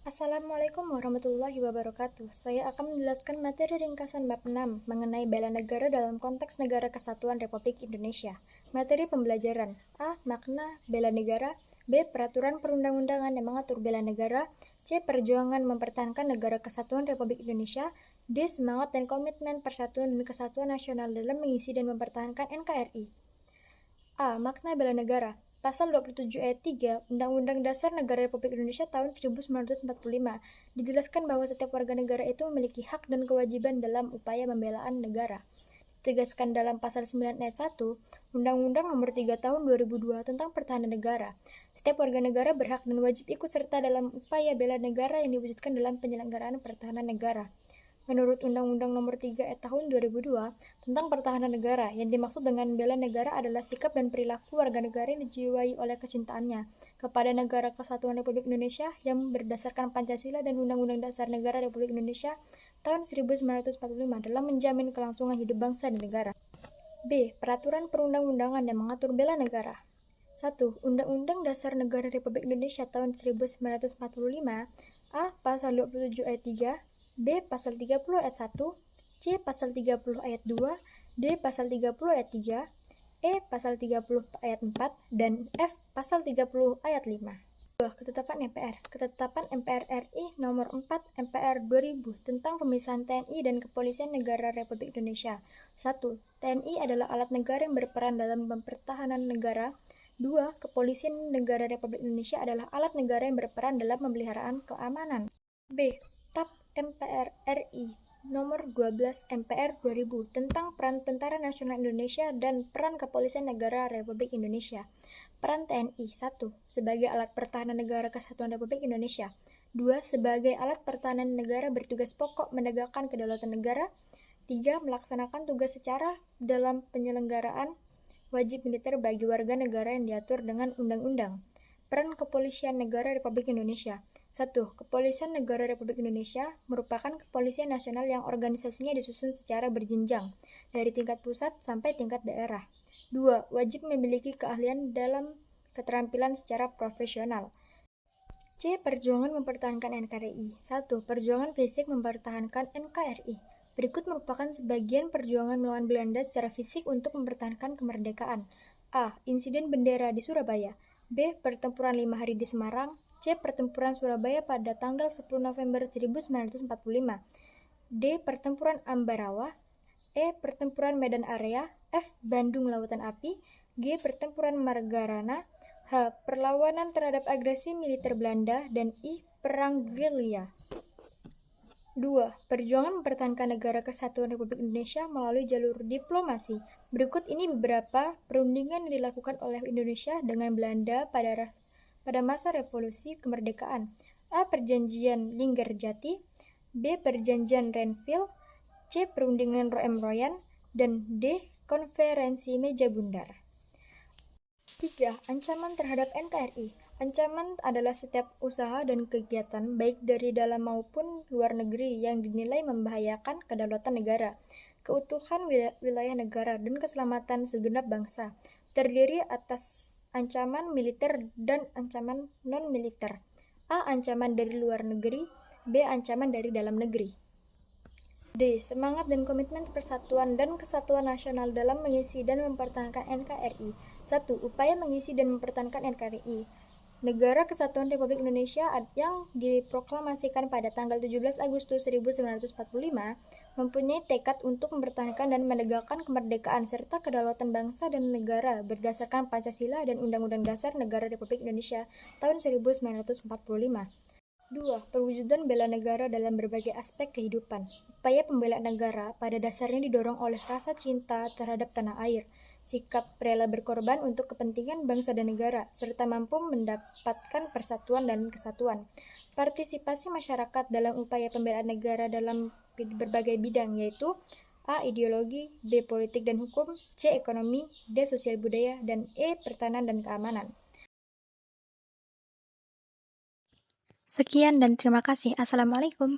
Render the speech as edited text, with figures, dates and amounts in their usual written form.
Assalamualaikum warahmatullahi wabarakatuh. Saya akan menjelaskan materi ringkasan bab 6 mengenai bela negara dalam konteks Negara Kesatuan Republik Indonesia. Materi pembelajaran: A. Makna bela negara. B. Peraturan perundang-undangan yang mengatur bela negara. C. Perjuangan mempertahankan Negara Kesatuan Republik Indonesia. D. Semangat dan komitmen persatuan dan kesatuan nasional dalam mengisi dan mempertahankan NKRI. A. Makna bela negara. Pasal 27 ayat 3 Undang-Undang Dasar Negara Republik Indonesia tahun 1945 dijelaskan bahwa setiap warga negara itu memiliki hak dan kewajiban dalam upaya pembelaan negara. Ditegaskan dalam pasal 9 ayat 1 Undang-Undang Nomor 3 Tahun 2002 tentang Pertahanan Negara. Setiap warga negara berhak dan wajib ikut serta dalam upaya bela negara yang diwujudkan dalam penyelenggaraan pertahanan negara. Menurut Undang-Undang Nomor 3 Tahun 2002 tentang Pertahanan Negara, yang dimaksud dengan bela negara adalah sikap dan perilaku warga negara yang dijiwai oleh kecintaannya kepada Negara Kesatuan Republik Indonesia yang berdasarkan Pancasila dan Undang-Undang Dasar Negara Republik Indonesia tahun 1945 dalam menjamin kelangsungan hidup bangsa dan negara. B. Peraturan perundang-undangan yang mengatur bela negara. 1. Undang-Undang Dasar Negara Republik Indonesia tahun 1945. A. Pasal 27 ayat 3. B. Pasal 30 ayat 1, C. Pasal 30 ayat 2, D. Pasal 30 ayat 3, E. Pasal 30 ayat 4, dan F. Pasal 30 ayat 5. 2. Ketetapan MPR. Ketetapan MPR RI Nomor 4 MPR 2000 tentang pemisahan TNI dan Kepolisian Negara Republik Indonesia. 1. TNI adalah alat negara yang berperan dalam pertahanan negara. 2. Kepolisian Negara Republik Indonesia adalah alat negara yang berperan dalam pemeliharaan keamanan. B. TAP MPR RI Nomor 12 MPR 2000 tentang peran Tentara Nasional Indonesia dan peran Kepolisian Negara Republik Indonesia. Peran TNI: 1. Sebagai alat pertahanan negara Kesatuan Republik Indonesia. 2. Sebagai alat pertahanan negara bertugas pokok menegakkan kedaulatan negara. 3. Melaksanakan tugas secara dalam penyelenggaraan wajib militer bagi warga negara yang diatur dengan undang-undang. Peran Kepolisian Negara Republik Indonesia. 1. Kepolisian Negara Republik Indonesia merupakan kepolisian nasional yang organisasinya disusun secara berjenjang, dari tingkat pusat sampai tingkat daerah. 2. Wajib memiliki keahlian dalam keterampilan secara profesional. C. Perjuangan mempertahankan NKRI. 1. Perjuangan fisik mempertahankan NKRI. Berikut merupakan sebagian perjuangan melawan Belanda secara fisik untuk mempertahankan kemerdekaan. A. Insiden bendera di Surabaya. B. Pertempuran 5 hari di Semarang. C. Pertempuran Surabaya pada tanggal 10 November 1945. D. Pertempuran Ambarawa. E. Pertempuran Medan Area. F. Bandung Lautan Api. G. Pertempuran Margarana. H. Perlawanan terhadap agresi militer Belanda. Dan I. Perang Gerilya. 2. Perjuangan mempertahankan Negara Kesatuan Republik Indonesia melalui jalur diplomasi. Berikut ini beberapa perundingan yang dilakukan oleh Indonesia dengan Belanda pada masa revolusi kemerdekaan. A. Perjanjian Linggarjati. B. Perjanjian Renville. C. Perundingan Roem-Royan. Dan D. Konferensi Meja Bundar. 3. Ancaman terhadap NKRI. Ancaman adalah setiap usaha dan kegiatan baik dari dalam maupun luar negeri yang dinilai membahayakan kedaulatan negara, keutuhan wilayah negara, dan keselamatan segenap bangsa. Terdiri atas ancaman militer dan ancaman non-militer. A. Ancaman dari luar negeri. B. Ancaman dari dalam negeri. D. Semangat dan komitmen persatuan dan kesatuan nasional dalam mengisi dan mempertahankan NKRI. 1. Upaya mengisi dan mempertahankan NKRI. Negara Kesatuan Republik Indonesia yang diproklamasikan pada tanggal 17 Agustus 1945 mempunyai tekad untuk mempertahankan dan menegakkan kemerdekaan serta kedaulatan bangsa dan negara berdasarkan Pancasila dan Undang-Undang Dasar Negara Republik Indonesia tahun 1945. 2. Perwujudan bela negara dalam berbagai aspek kehidupan. Upaya pembelaan negara pada dasarnya didorong oleh rasa cinta terhadap tanah air, sikap rela berkorban untuk kepentingan bangsa dan negara, serta mampu mendapatkan persatuan dan kesatuan. Partisipasi masyarakat dalam upaya pembelaan negara dalam berbagai bidang, yaitu A. Ideologi, B. Politik dan hukum, C. Ekonomi, D. Sosial budaya, dan E. Pertahanan dan keamanan. Sekian dan terima kasih. Assalamualaikum.